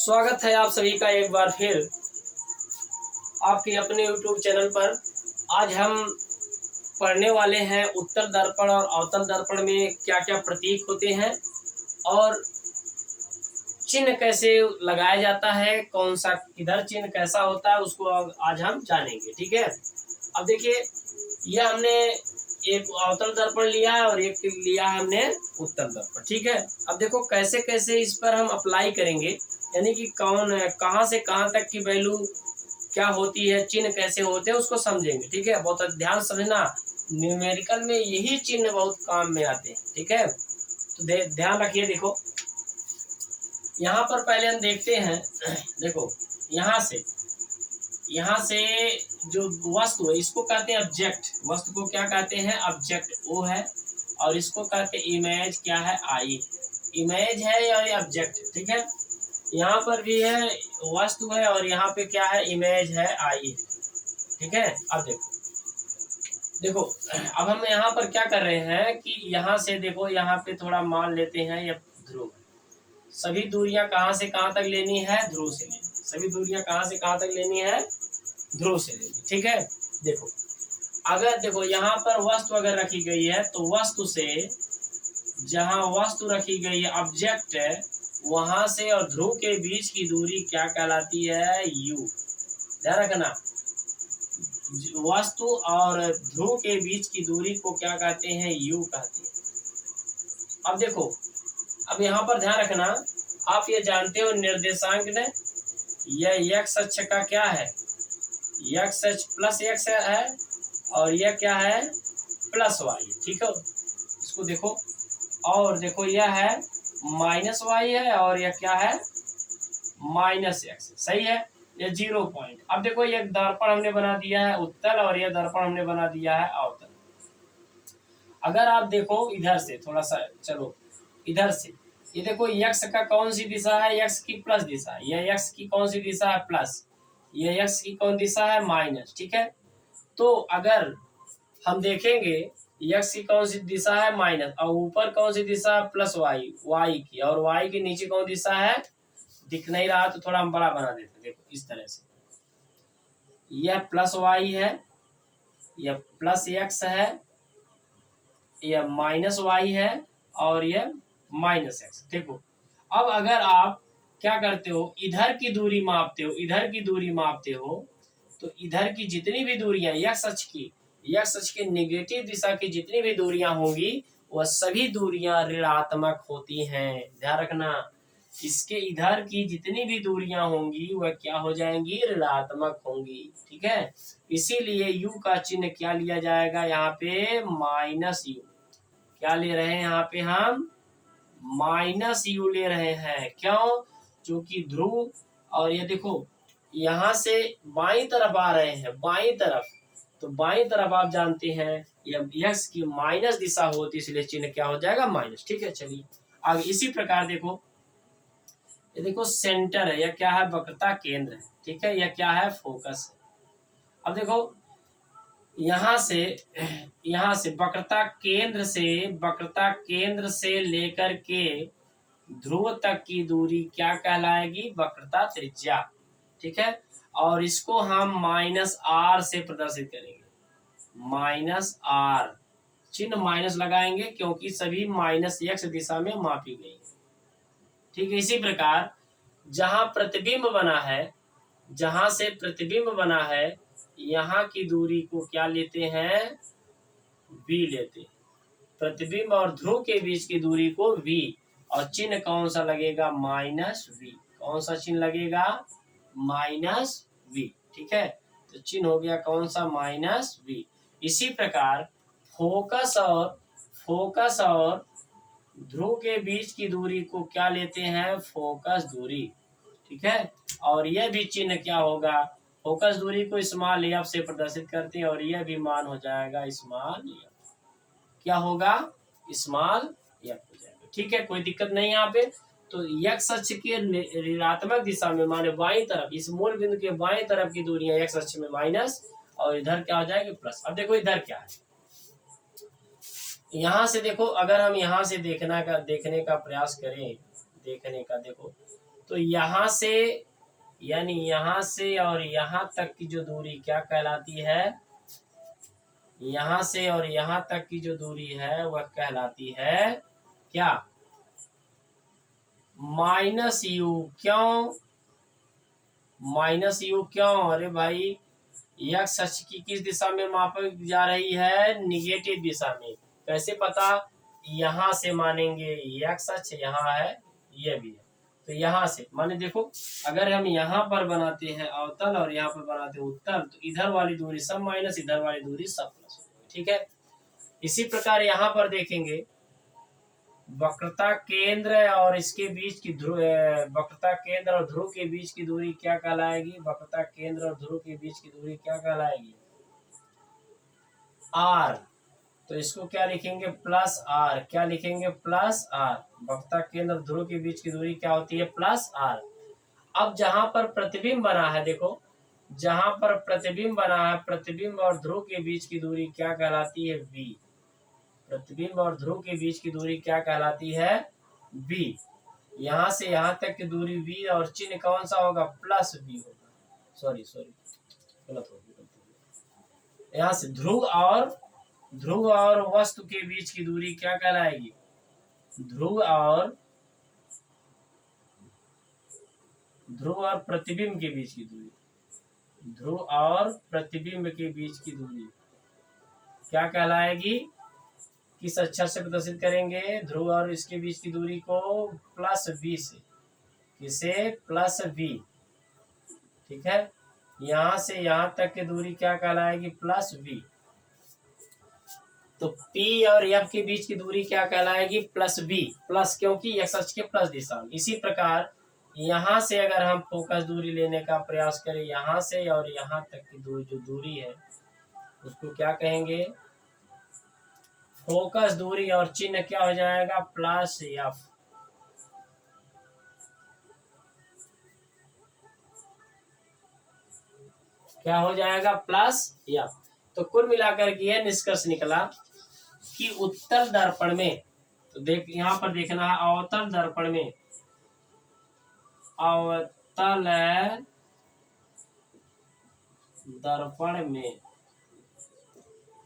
स्वागत है आप सभी का एक बार फिर आपके अपने YouTube चैनल पर। आज हम पढ़ने वाले हैं उत्तल दर्पण और अवतल दर्पण में क्या क्या प्रतीक होते हैं और चिन्ह कैसे लगाया जाता है, कौन सा किधर चिन्ह कैसा होता है, उसको आज हम जानेंगे। ठीक है, अब देखिए यह हमने एक अवतल दर्पण लिया है और एक लिया है हमने उत्तल दर्पण। ठीक है, अब देखो कैसे कैसे इस पर हम अप्लाई करेंगे, यानी कि कौन कहाँ से कहाँ तक की वैल्यू क्या होती है, चिन्ह कैसे होते हैं उसको समझेंगे। ठीक है, बहुत ध्यान समझना, न्यूमेरिकल में यही चिन्ह बहुत काम में आते हैं। ठीक है, तो ध्यान रखिए। देखो यहाँ पर पहले हम देखते हैं, देखो यहाँ से जो वस्तु है इसको कहते हैं ऑब्जेक्ट। वस्तु को क्या कहते हैं? ऑब्जेक्ट वो है, और इसको कहते हैं इमेज। क्या है? आई। इमेज है या ऑब्जेक्ट। ठीक है, यहाँ पर भी है वस्तु है और यहाँ पे क्या है? इमेज है, आई। ठीक है, अब देखो अब हम यहाँ पर क्या कर रहे हैं कि यहाँ से देखो, यहाँ पे थोड़ा मान लेते हैं ये ध्रुव। सभी दूरियां कहाँ से कहाँ तक लेनी है? ध्रुव से लेनी। सभी दूरियां कहाँ से कहाँ तक लेनी है? ध्रुव से लेनी। ठीक है, देखो अगर देखो यहाँ पर वस्तु अगर रखी गई है तो वस्तु से, जहाँ वस्तु रखी गई है ऑब्जेक्ट है, वहां से और ध्रुव के बीच की दूरी क्या कहलाती है? यू। ध्यान रखना, वस्तु और ध्रुव के बीच की दूरी को क्या कहते हैं? यू कहते हैं। अब देखो, अब यहाँ पर ध्यान रखना, आप ये जानते हो निर्देशांक ने, यह x अक्ष का क्या है? x अक्ष प्लस x है और यह क्या है? Plus y। ठीक है, इसको देखो, और देखो यह है माइनस y है और यह क्या है? Minus x। सही है, यह 0 पॉइंट। अब देखो ये दर्पण हमने बना दिया है उत्तल और यह दर्पण हमने बना दिया है अवतल। अगर आप देखो इधर से थोड़ा सा, चलो इधर से, ये देखो x का कौन सी दिशा है? x की प्लस दिशा। यह x की कौन सी दिशा है? प्लस। यह x की कौन दिशा है? माइनस। ठीक है, तो अगर हम देखेंगे x की कौन सी दिशा है? माइनस, और ऊपर कौन सी दिशा है? प्लस y की, और y के नीचे कौन दिशा है? दिख नहीं रहा तो थोड़ा हम बड़ा बना देते हैं। देखो इस तरह से, यह प्लस y है, यह प्लस x है, यह माइनस y है और यह माइनस x। देखो अब अगर आप क्या करते हो, इधर की दूरी मापते हो, इधर की दूरी मापते हो, तो इधर की जितनी भी दूरियां x अक्ष की, x अक्ष के नेगेटिव दिशा की जितनी भी दूरियां होंगी वह सभी दूरियां ऋणात्मक होती हैं। ध्यान रखना, इसके इधर की जितनी भी दूरियां होंगी वह क्या हो जाएंगी? ऋणात्मक होंगी। ठीक है, इसीलिए u का चिन्ह क्या लिया जाएगा? यहाँ पे माइनस u। क्या ले रहे हैं यहाँ पे? हम माइनस यू ले रहे हैं। क्यों? क्योंकि ध्रुव, और ये देखो यहाँ से बाईं तरफ आ रहे हैं, बाईं तरफ, तो बाईं तरफ आप जानते हैं यह x की माइनस दिशा होती, इसलिए चिन्ह क्या हो जाएगा? माइनस। ठीक है, चलिए आगे इसी प्रकार देखो, ये देखो सेंटर है, यह क्या है? वक्रता केंद्र है। ठीक है, यह क्या है? फोकस है। अब देखो यहाँ से वक्रता केंद्र से लेकर के ध्रुव तक की दूरी क्या कहलाएगी? वक्रता त्रिज्या। ठीक है, और इसको हम माइनस आर से प्रदर्शित करेंगे। माइनस आर, चिन्ह माइनस लगाएंगे क्योंकि सभी माइनस x दिशा में मापी गई। ठीक है, इसी प्रकार जहां प्रतिबिंब बना है, जहां से प्रतिबिंब बना है, यहाँ की दूरी को क्या लेते हैं? v लेते हैं। प्रतिबिंब और ध्रुव के बीच की दूरी को v, और चिन्ह कौन सा लगेगा? Minus v। कौन सा चिन्ह लगेगा? Minus v। ठीक है, तो चिन्ह हो गया कौन सा? Minus v। इसी प्रकार फोकस और ध्रुव के बीच की दूरी को क्या लेते हैं? फोकस दूरी। ठीक है, और यह भी चिन्ह क्या होगा? फोकस दूरी को स्मॉल एफ से प्रदर्शित करते हैं और यह भी मान हो जाएगा स्मॉल एफ। क्या होगा? स्मॉल एफ हो जाएगा। ठीक है, कोई दिक्कत नहीं यहाँ पे। तो x अक्ष के ऋणात्मक दिशा में, माने बाईं तरफ, इस मूल बिंदु के बाईं तरफ की दूरियां x अक्ष में माइनस, और इधर क्या हो जाएगी? प्लस। अब देखो इधर क्या है, यहाँ से देखो, अगर हम यहाँ से देखने का प्रयास करें, देखो, तो तो यहाँ से यानी यहाँ से और यहाँ तक की जो दूरी क्या कहलाती है, यहाँ से और यहाँ तक की जो दूरी है वह कहलाती है क्या, -u। क्यों -u? क्यों? अरे भाई x अक्ष की किस दिशा में मापी जा रही है, निगेटिव दिशा में। कैसे पता, यहाँ से मानेंगे x अक्ष यहाँ है, ये भी है, तो यहाँ से माने देखो, अगर हम यहाँ पर बनाते हैं अवतल और यहाँ पर बनाते हैं उत्तल, तो इधर वाली दूरी सब माइनस, इधर वाली दूरी सब प्लस, ठीक है। इसी प्रकार यहाँ पर देखेंगे वक्रता केंद्र और इसके बीच की ध्रुव, वक्रता केंद्र और ध्रुव के बीच की दूरी क्या कहलाएगी, वक्रता केंद्र और ध्रुव के बीच की दूरी क्या कहलाएगी, r। तो इसको क्या लिखेंगे, +r। क्या लिखेंगे, +r। वक्रता केंद्र और ध्रुव के बीच की दूरी क्या होती है, +r। अब जहां पर प्रतिबिंब बना है, देखो जहां पर प्रतिबिंब बना है, प्रतिबिंब और ध्रुव के बीच की दूरी क्या कहलाती है, v। प्रतिबिंब और ध्रुव के बीच की दूरी क्या कहलाती है, v। यहाँ से यहाँ तक की दूरी v और चिन्ह कौन सा होगा, +v होगा। सॉरी गलत हो गया। यहाँ से ध्रुव और वस्तु के बीच की दूरी क्या कहलाएगी, ध्रुव और प्रतिबिंब के बीच की दूरी, ध्रुव और प्रतिबिंब के बीच की दूरी क्या कहलाएगी, किस अक्षर से प्रदर्शित करेंगे, ध्रुव और इसके बीच की दूरी को +v से, किसे, +v, ठीक है। यहाँ से यहाँ तक की दूरी क्या कहलाएगी, +v। तो P और F के बीच की दूरी क्या कहलाएगी, +v, प्लस, क्योंकि x अक्ष के प्लस दिशा में। इसी प्रकार यहाँ से अगर हम फोकस दूरी लेने का प्रयास करें, यहाँ से और यहाँ तक की दूरी, जो दूरी है उसको क्या कहेंगे, फोकस दूरी, और चिन्ह क्या हो जाएगा, +f। क्या हो जाएगा, +f। तो कुल मिलाकर के यह निष्कर्ष निकला कि उत्तल दर्पण में, तो देख यहाँ पर देखना है, अवतल दर्पण में, अवतल दर्पण में,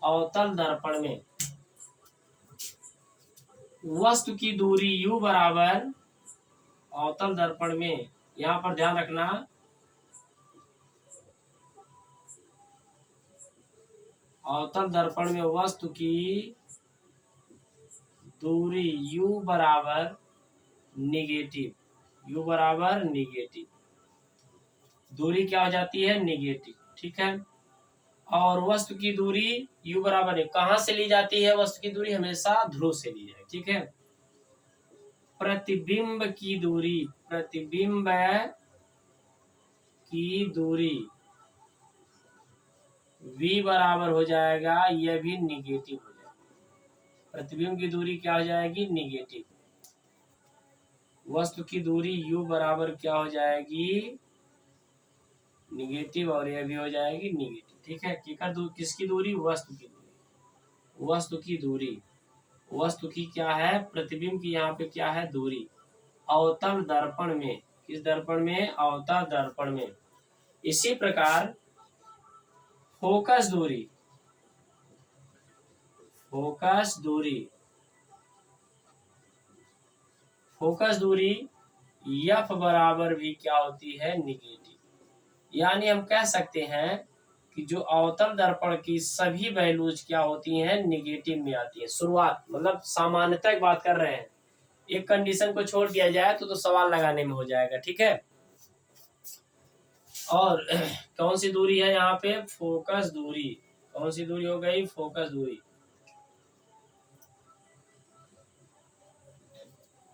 अवतल दर्पण में वस्तु की दूरी u बराबर, अवतल दर्पण में, यहाँ पर ध्यान रखना, अवतल दर्पण में वस्तु की दूरी u बराबर निगेटिव, u बराबर निगेटिव, दूरी क्या हो जाती है, निगेटिव, ठीक है। और वस्तु की दूरी u बराबर, कहां से ली जाती है वस्तु की दूरी, हमेशा ध्रुव से ली जाए, ठीक है। प्रतिबिंब की दूरी, प्रतिबिंब की दूरी v बराबर हो जाएगा, यह भी निगेटिव हो जाएगा। प्रतिबिंब की दूरी क्या हो जाएगी, निगेटिव। वस्तु की दूरी u बराबर क्या हो जाएगी, निगेटिव, और यह भी हो जाएगी निगेटिव, ठीक है। किसकी दूरी, वस्तु की दूरी, वस्तु की दूरी, वस्तु की क्या है, प्रतिबिंब की यहाँ पे क्या है, दूरी, अवतल दर्पण में, किस दर्पण में, अवतल दर्पण में। इसी प्रकार फोकस दूरी, फोकस दूरी, फोकस दूरी f बराबर भी क्या होती है, निगेटिव। यानी हम कह सकते हैं कि जो अवतल दर्पण की सभी वैल्यूज क्या होती हैं, निगेटिव में आती है। शुरुआत मतलब सामान्यतः बात कर रहे हैं, एक कंडीशन को छोड़ दिया जाए तो सवाल लगाने में हो जाएगा, ठीक है। और कौन सी दूरी है यहाँ पे, फोकस दूरी, कौन सी दूरी हो गई, फोकस दूरी।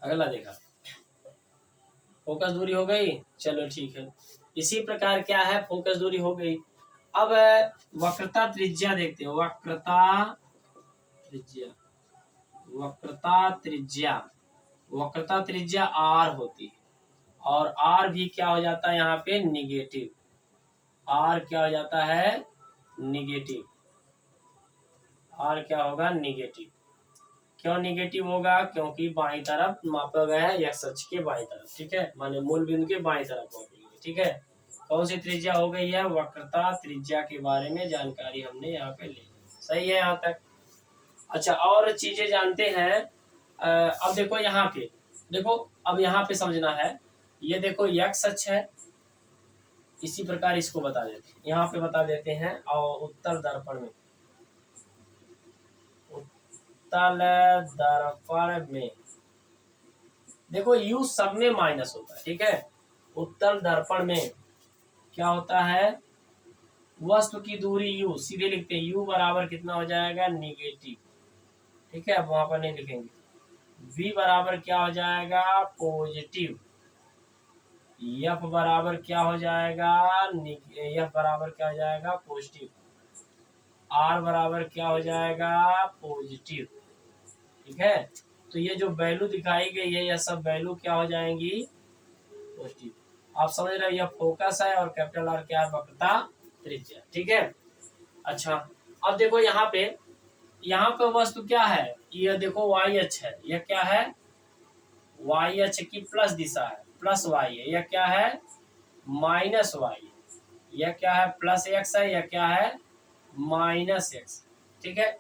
अगला देखा, फोकस दूरी हो गई, चलो ठीक है। इसी प्रकार क्या है, फोकस दूरी हो गई। अब वक्रता त्रिज्या देखते हो, वक्रता त्रिज्या, वक्रता त्रिज्या, वक्रता त्रिज्या r होती है, और r भी क्या हो जाता है यहाँ पे, निगेटिव। r क्या हो जाता है, निगेटिव, r क्या होगा, निगेटिव। क्यों निगेटिव होगा? क्योंकि बाईं तरफ मापा गया है, एक्स अक्ष के बाईं तरफ, ठीक है, माने मूल बिंदु के बाईं तरफ मापेंगे, ठीक है। कौन सी त्रिज्या हो गई है? वक्रता त्रिज्या के बारे में जानकारी हमने यहाँ पे ली। सही है यहाँ तक? अच्छा, और चीजें जानते हैं। अब देखो यहाँ पे, देखो अब यहाँ पे समझना है। ये देखो एक्स अक्ष है, इसी प्रकार इसको बता देते हैं, यहाँ पे बता देते हैं। और उत्तल दर्पण में, उत्तल दर्पण में देखो u सब में माइनस होता है, ठीक है। उत्तल दर्पण में क्या होता है? वस्तु की दूरी u, सीधे लिखते हैं u बराबर कितना हो जाएगा? निगेटिव, ठीक है। अब वहां पर नहीं लिखेंगे। v बराबर क्या हो जाएगा? पॉजिटिव। f बराबर क्या हो जाएगा? f बराबर क्या हो जाएगा? पॉजिटिव। r बराबर क्या हो जाएगा? पॉजिटिव, ठीक है। तो ये जो वैल्यू दिखाई गई है, यह सब वैल्यू क्या हो जाएंगी? पॉजिटिव। आप समझ रहे हो? यह फोकस है और कैपिटल आर क्या है? वक्रता त्रिज्या, ठीक है। अच्छा, अब देखो यहाँ पे वस्तु क्या है? यह देखो वाई अक्ष है, यह क्या है? वाई अक्ष की प्लस दिशा है, प्लस वाई है। यह क्या है? Minus y. यह क्या है? प्लस एक्स है, यह क्या है? माइनस एक्स, ठीक है।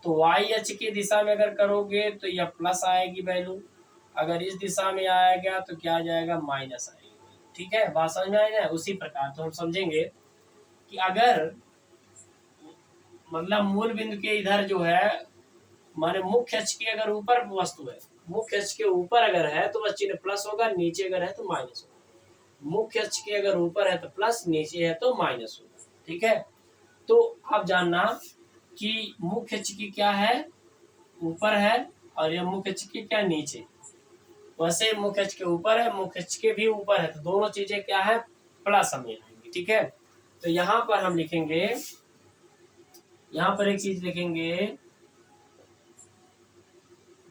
तो वाई अक्ष की दिशा में अगर करोगे तो यह प्लस आएगी वैल्यू, अगर इस दिशा में आएगा तो क्या आ जाएगा? माइनस आएगी, ठीक है। बात समझ में आई ना? उसी प्रकार तो हम समझेंगे कि अगर मतलब मूल बिंदु के इधर जो है, माने मुख्य अक्ष के अगर ऊपर वस्तु है, मुख्य अक्ष के ऊपर अगर है तो वह चिन्ह प्लस होगा, नीचे अगर है तो माइनस होगा। मुख्य अक्ष के अगर ऊपर है तो प्लस, नीचे है तो माइनस होगा, ठीक है। तो आप जानना कि मुख्य अक्ष की क्या है? ऊपर है, और यह मुख्य अक्ष की क्या? नीचे। वैसे मुख्य अक्ष के ऊपर है, मुख्य अक्ष के भी ऊपर है, तो दोनों चीजें क्या है? प्लस हमें आएंगी, ठीक है। तो यहाँ पर हम लिखेंगे, यहाँ पर एक चीज लिखेंगे,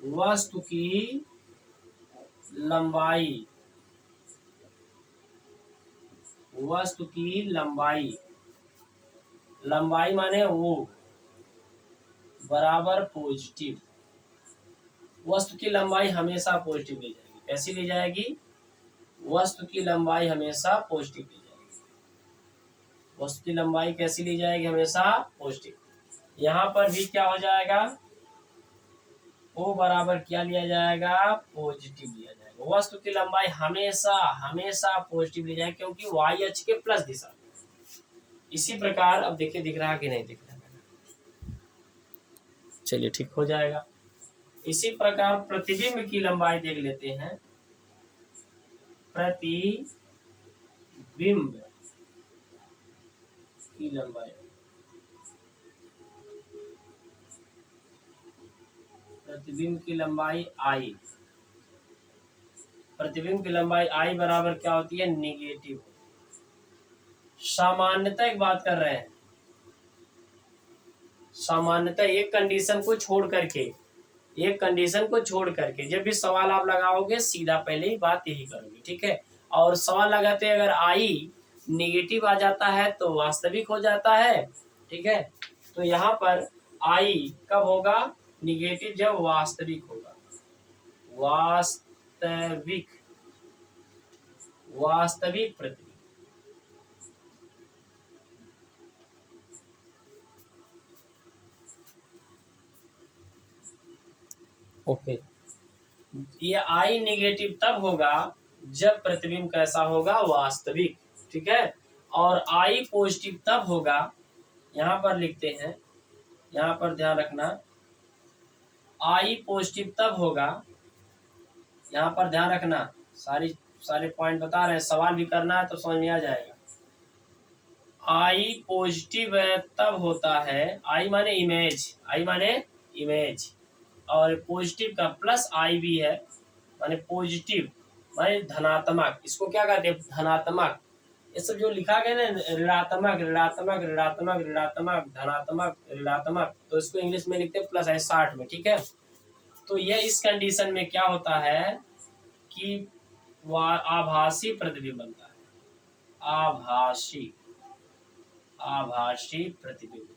वस्तु की लंबाई, वस्तु की लंबाई, लंबाई माने वो बराबर पॉजिटिव। वस्तु की लंबाई हमेशा पॉजिटिव ली जाएगी। कैसी ली जाएगी? वस्तु की लंबाई हमेशा पॉजिटिव ली जाएगी। वस्तु की लंबाई कैसी ली जाएगी? हमेशा पॉजिटिव। यहाँ पर भी क्या हो जाएगा? ओ बराबर क्या लिया जाएगा? पॉजिटिव लिया जाएगा। वस्तु की लंबाई हमेशा हमेशा पॉजिटिव ली जाएगी, क्योंकि वाई अक्ष के प्लस दिशा। इसी प्रकार अब देखिए, दिख रहा कि नहीं दिख रहा? चलिए, ठीक हो जाएगा। इसी प्रकार प्रतिबिंब की लंबाई देख लेते हैं। प्रतिबिंब की लंबाई, प्रतिबिंब की लंबाई आई, प्रतिबिंब की लंबाई आई बराबर क्या होती है? निगेटिव। सामान्यतः एक बात कर रहे हैं, सामान्यतः एक कंडीशन को छोड़ करके, एक कंडीशन को छोड़ करके जब भी सवाल आप लगाओगे, सीधा पहले ही बात यही करोगे, ठीक है। और सवाल लगाते अगर आई निगेटिव आ जाता है तो वास्तविक हो जाता है, ठीक है। तो यहाँ पर आई कब होगा? निगेटिव, जब वास्तविक होगा। वास्तविक, वास्तविक प्रतिबिंब, ओके। ये आई निगेटिव तब होगा जब प्रतिबिंब कैसा होगा? वास्तविक, ठीक है। और आई पॉजिटिव तब होगा, यहाँ पर लिखते हैं, यहाँ पर ध्यान रखना, आई पॉजिटिव तब होगा, यहाँ पर ध्यान रखना, सारे पॉइंट बता रहे हैं, सवाल भी करना है तो समझ में आ जाएगा। आई पॉजिटिव तब होता है, आई माने इमेज, आई माने इमेज, और पॉजिटिव का प्लस आई भी है, माने पॉजिटिव माने धनात्मक। इसको क्या कहते हैं? धनात्मक। ये सब जो लिखा गया ना, ऋणात्मक ऋणात्मक ऋणात्मक ऋणात्मक धनात्मक ऋणात्मक, तो इसको इंग्लिश में लिखते हैं प्लस है 60 में, ठीक है। तो यह इस कंडीशन में क्या होता है कि आभासी प्रतिबिंब बनता है। आभासी, आभासी प्रतिबिंब,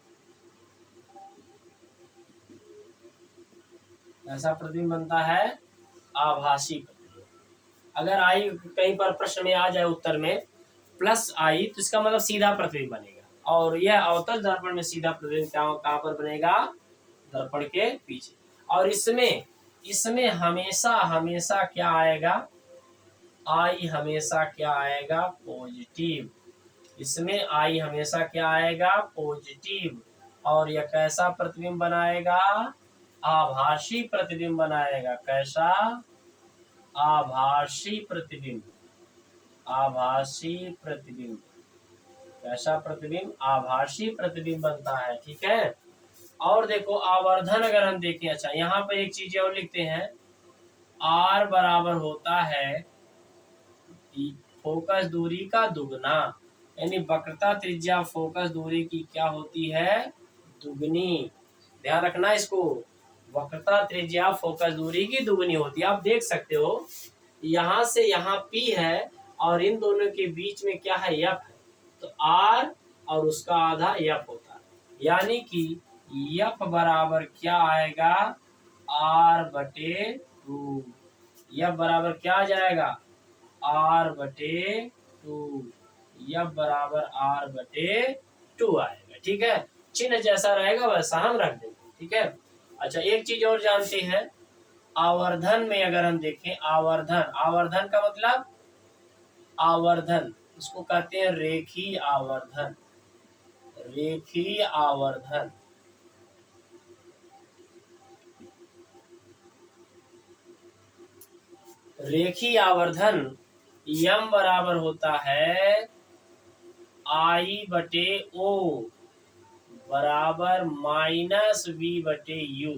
कैसा प्रतिबिंब बनता है? आभासी प्रतिबिंब। अगर आई कहीं पर प्रश्न में आ जाए उत्तर में प्लस आई तो इसका मतलब सीधा प्रतिबिंब बनेगा, और यह अवतल दर्पण में सीधा प्रतिबिंब कहाँ पर बनेगा? दर्पण के पीछे। और इसमें हमेशा हमेशा क्या आएगा? आई हमेशा क्या आएगा? पॉजिटिव। इसमें आई हमेशा क्या आएगा? पॉजिटिव। और यह कैसा प्रतिबिंब बनाएगा? आभासी प्रतिबिंब बनाएगा। कैसा? आभासी प्रतिबिंब। आभासी प्रतिबिंब। कैसा प्रतिबिंब? आभासी प्रतिबिंब बनता है। ठीक है। और देखो आवर्धन अगर हम देखें, अच्छा यहाँ पर एक चीज और लिखते हैं, आर बराबर होता है फोकस दूरी का दुगना, यानी वक्रता त्रिज्या फोकस दूरी की क्या होती है? दुगनी। ध्यान रखना इसको, वक्रता त्रिज्या फोकस दूरी की दुगनी होती है। आप देख सकते हो यहाँ से यहाँ P है और इन दोनों के बीच में क्या है? F है। तो R और उसका आधा F होता है, यानी कि F बराबर क्या आएगा? R/2। F बराबर क्या आ जाएगा? R/2। F बराबर R/2 आएगा। ठीक है, चिन्ह जैसा रहेगा वैसा हम रख देंगे। ठीक है। अच्छा एक चीज और जानते हैं, आवर्धन में अगर हम देखें, आवर्धन का मतलब आवर्धन, इसको कहते हैं रेखीय आवर्धन। रेखीय आवर्धन। रेखीय आवर्धन यम बराबर होता है I/O बराबर -V/U।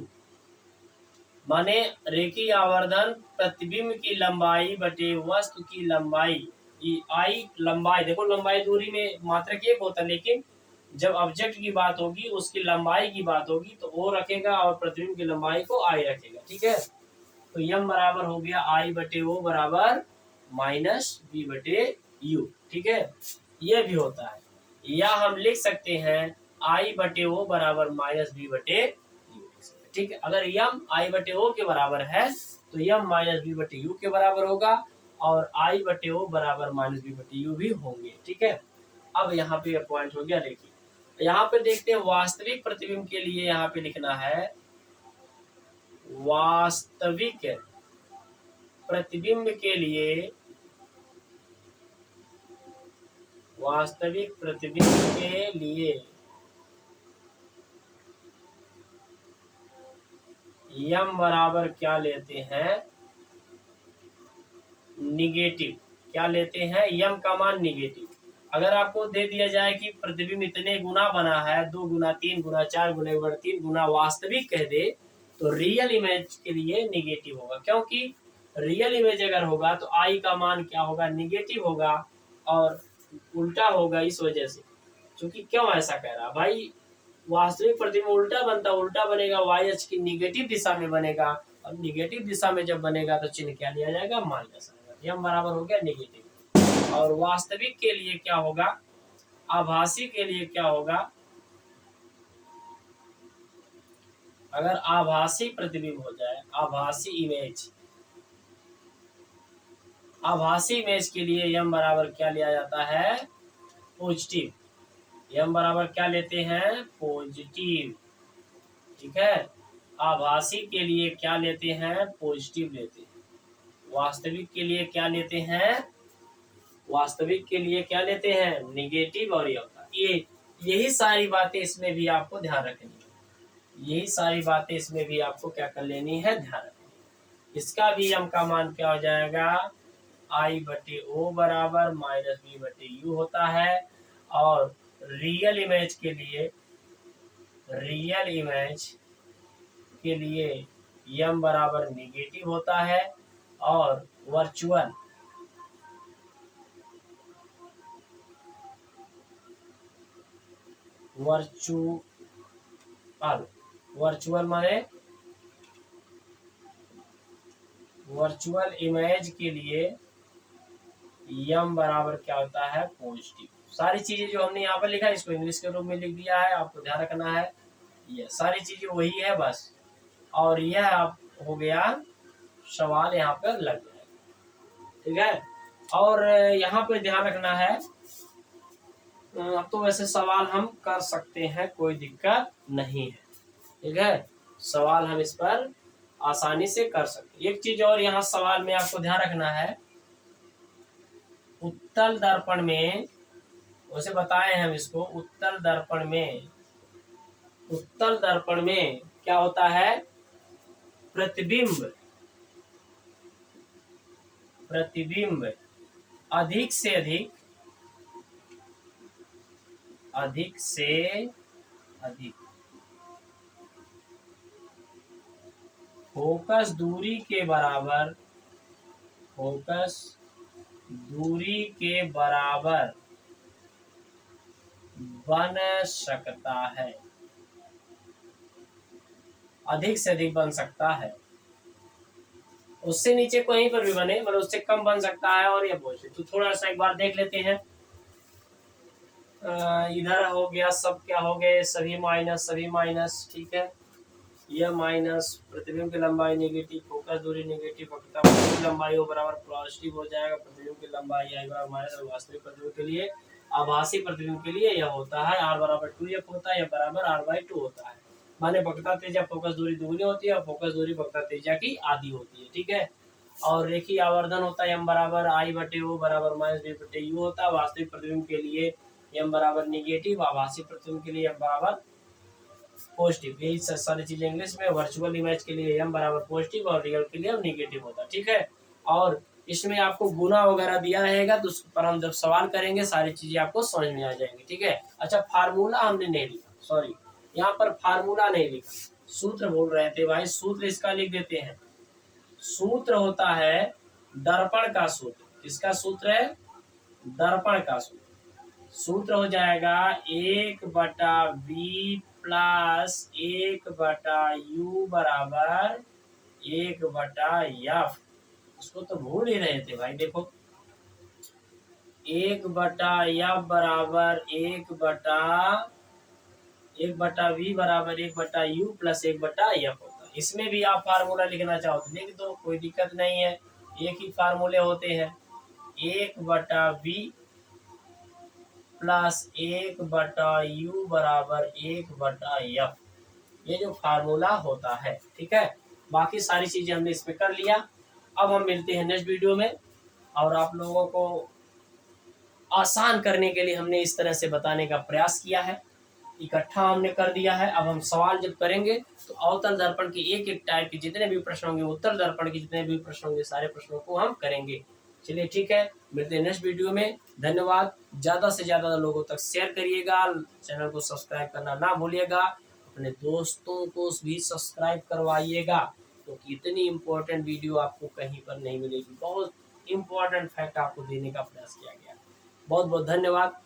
माने रेखीय आवर्धन प्रतिबिंब की लंबाई बटे वस्तु की लंबाई। आई लंबाई, देखो लंबाई दूरी में मात्रक एक होता है, लेकिन जब ऑब्जेक्ट की बात होगी, उसकी लंबाई की बात होगी तो O रखेगा और प्रतिबिंब की लंबाई को I रखेगा। ठीक है। तो यम बराबर हो गया I/O बराबर -V/U। ठीक है, यह भी होता है, या हम लिख सकते हैं I/O बराबर -V/U। ठीक है, अगर यम I/O के बराबर है तो यम -V/U के बराबर होगा और I/O बराबर -V/U भी होंगे। ठीक है। अब यहाँ पे पॉइंट हो गया। देखिए यहाँ पे देखते हैं वास्तविक प्रतिबिंब के लिए, यहाँ पे लिखना है वास्तविक प्रतिबिंब के लिए, वास्तविक प्रतिबिंब के लिए यम बराबर क्या लेते हैं? निगेटिव। क्या लेते हैं? यम का मान निगेटिव। अगर आपको दे दिया जाए कि प्रतिबिंब इतने गुना बना है, 2 गुना 3 गुना 4 गुना 3 गुना वास्तविक कह दे, तो रियल इमेज के लिए निगेटिव होगा, क्योंकि रियल इमेज अगर होगा तो आई का मान क्या होगा? निगेटिव होगा, और उल्टा होगा इस वजह से। क्योंकि क्यों ऐसा कह रहा भाई? वास्तविक प्रतिबिंब उल्टा बनता, उल्टा बनेगा, वाई अक्ष की निगेटिव दिशा में बनेगा, और निगेटिव दिशा में जब बनेगा तो चिन्ह क्या लिया जाएगा? माइनस आएगा। यम बराबर हो गया निगेटिव। और वास्तविक के लिए क्या होगा? आभासी के लिए क्या होगा? अगर आभासी प्रतिबिंब हो जाए, आभासी इमेज, आभासी इमेज के लिए यम बराबर क्या लिया जाता है? पॉजिटिव। यम बराबर क्या लेते हैं? पॉजिटिव। ठीक है, आभासी के लिए क्या लेते हैं? पॉजिटिव लेते हैं। वास्तविक के लिए क्या लेते हैं? वास्तविक के लिए क्या लेते हैं? निगेटिव और ये यही सारी बातें इसमें भी आपको ध्यान रखनी है। यही सारी बातें इसमें भी आपको क्या कर लेनी है? ध्यान रखनी। इसका भी यम का मान क्या हो जाएगा? I/O बराबर -V/U होता है। और रियल इमेज के लिए, रियल इमेज के लिए यम बराबर निगेटिव होता है, और वर्चुअल, वर्चुअल माने वर्चुअल इमेज के लिए यम बराबर क्या होता है? पॉजिटिव। सारी चीजें जो हमने यहाँ पर लिखा है इसको इंग्लिश के रूप में लिख दिया है, आपको ध्यान रखना है। ये सारी चीजें वही है बस। और यह आप हो गया सवाल यहाँ पर लग जाएगा। ठीक है, और यहाँ पे ध्यान रखना है, अब तो वैसे सवाल हम कर सकते हैं, कोई दिक्कत नहीं है। ठीक है, सवाल हम इस पर आसानी से कर सकते। एक चीज और यहाँ सवाल में आपको ध्यान रखना है, उत्तल दर्पण में, वैसे बताए हैं हम इसको, उत्तल दर्पण में क्या होता है, प्रतिबिंब अधिक से अधिक फोकस दूरी के बराबर बन सकता है, अधिक से अधिक बन सकता है। उससे नीचे कहीं पर भी बने, मतलब उससे कम बन सकता है और ये बोझ। तो थोड़ा सा एक बार देख लेते हैं। इधर हो गया, सब क्या हो गए, सभी माइनस। ठीक है, यह माइनस, प्रतिबिंब की लंबाई नेगेटिव, फोकस दूरी नेगेटिव, वक्रता की लंबाई ओ बराबर पॉजिटिव हो जाएगा, प्रतिबिंब की लंबाई आई बराबर माइनस, और वास्तविक प्रतिबिंब के लिए, आभासी प्रतिबिंब के लिए यह होता है r बराबर 2f होता है, यह बराबर r/2 होता है। माने वक्रता त्रिज्या फोकस दूरी दुगनी होती है और फोकस दूरी वक्रता त्रिज्या की आधी होती है। ठीक है, और रेखीय आवर्धन होता है m बराबर I/O बराबर -d/u होता है। वास्तविक प्रतिबिंब के लिए m बराबर निगेटिव, आभासी प्रतिबिंब के लिए m बराबर पॉजिटिव। यही सारी चीजें इंग्लिश में। वर्चुअल इमेज के लिए m बराबर पॉजिटिव और रियल के लिए निगेटिव होता है। ठीक है, और इसमें आपको गुना वगैरह दिया रहेगा, तो उस पर हम जब सवाल करेंगे सारी चीजें आपको समझ में आ जाएंगी। ठीक है, अच्छा, फार्मूला हमने नहीं लिखा, सॉरी, यहाँ पर फार्मूला नहीं लिखा, सूत्र बोल रहे थे भाई, सूत्र इसका लिख देते हैं। सूत्र होता है दर्पण का सूत्र। किसका सूत्र है, दर्पण का सूत्र। सूत्र हो जाएगा 1/v प्लस 1/u बराबर 1/f। उसको तो भूल ही रहे थे भाई, देखो 1/f बराबर 1/v बराबर 1/u प्लस 1/f होता है। इसमें भी आप फार्मूला लिखना चाहो तो लिख दो, कोई दिक्कत नहीं है, एक ही फार्मूले होते हैं। 1/v प्लस 1/u बराबर 1/f, ये जो फार्मूला होता है। ठीक है, बाकी सारी चीजें हमने इसमें कर लिया। अब हम मिलते हैं नेक्स्ट वीडियो में, और आप लोगों को आसान करने के लिए हमने इस तरह से बताने का प्रयास किया है, इकट्ठा हमने कर दिया है। अब हम सवाल जब करेंगे तो अवतल दर्पण की एक एक टाइप के जितने भी प्रश्न होंगे, उत्तल दर्पण के जितने भी प्रश्न होंगे, सारे प्रश्नों को हम करेंगे। चलिए ठीक है, मिलते हैं नेक्स्ट वीडियो में। धन्यवाद। ज़्यादा से ज़्यादा लोगों तक शेयर करिएगा, चैनल को सब्सक्राइब करना ना भूलिएगा, अपने दोस्तों को भी सब्सक्राइब करवाइएगा, क्योंकि इतनी इम्पोर्टेंट वीडियो आपको कहीं पर नहीं मिलेगी। बहुत इम्पोर्टेंट फैक्ट आपको देने का प्रयास किया गया। बहुत बहुत धन्यवाद।